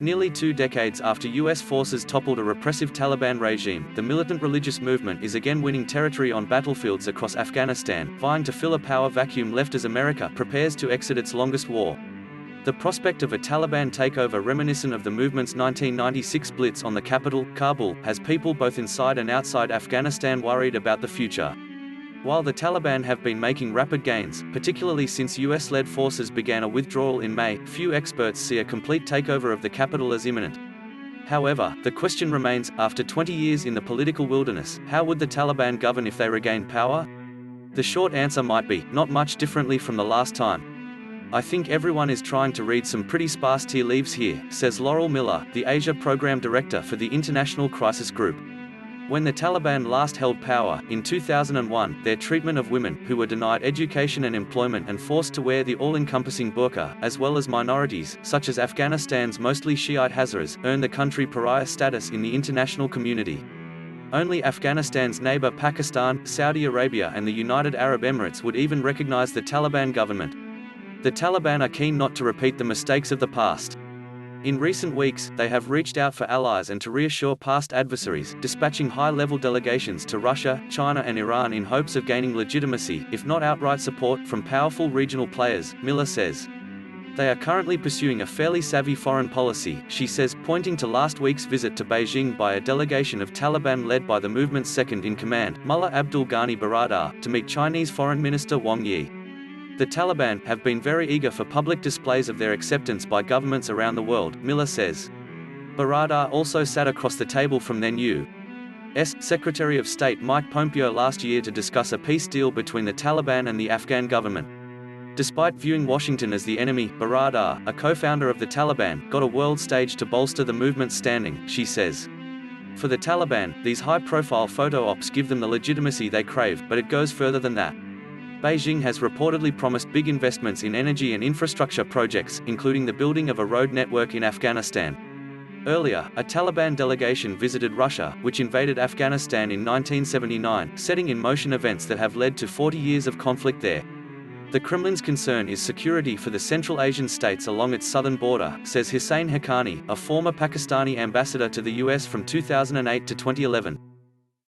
Nearly 2 decades after US forces toppled a repressive Taliban regime, the militant religious movement is again winning territory on battlefields across Afghanistan, vying to fill a power vacuum left as America prepares to exit its longest war. The prospect of a Taliban takeover reminiscent of the movement's 1996 blitz on the capital, Kabul, has people both inside and outside Afghanistan worried about the future. While the Taliban have been making rapid gains, particularly since US-led forces began a withdrawal in May, few experts see a complete takeover of the capital as imminent. However, the question remains, after 20 years in the political wilderness, how would the Taliban govern if they regained power? The short answer might be, not much differently from the last time. I think everyone is trying to read some pretty sparse tea leaves here, says Laurel Miller, the Asia Program Director for the International Crisis Group. When the Taliban last held power, in 2001, their treatment of women, who were denied education and employment and forced to wear the all-encompassing burqa, as well as minorities, such as Afghanistan's mostly Shiite Hazaras, earned the country pariah status in the international community. Only Afghanistan's neighbor Pakistan, Saudi Arabia and the United Arab Emirates would even recognize the Taliban government. The Taliban are keen not to repeat the mistakes of the past. In recent weeks, they have reached out for allies and to reassure past adversaries, dispatching high-level delegations to Russia, China and Iran in hopes of gaining legitimacy, if not outright support, from powerful regional players, Miller says. They are currently pursuing a fairly savvy foreign policy, she says, pointing to last week's visit to Beijing by a delegation of Taliban led by the movement's second-in-command, Mullah Abdul Ghani Baradar, to meet Chinese Foreign Minister Wang. The Taliban have been very eager for public displays of their acceptance by governments around the world, Miller says. Baradar also sat across the table from then U.S. Secretary of State Mike Pompeo last year to discuss a peace deal between the Taliban and the Afghan government. Despite viewing Washington as the enemy, Baradar, a co-founder of the Taliban, got a world stage to bolster the movement's standing, she says. For the Taliban, these high-profile photo ops give them the legitimacy they crave, but it goes further than that. Beijing has reportedly promised big investments in energy and infrastructure projects, including the building of a road network in Afghanistan. Earlier, a Taliban delegation visited Russia, which invaded Afghanistan in 1979, setting in motion events that have led to 40 years of conflict there. The Kremlin's concern is security for the Central Asian states along its southern border, says Husain Haqqani, a former Pakistani ambassador to the US from 2008 to 2011.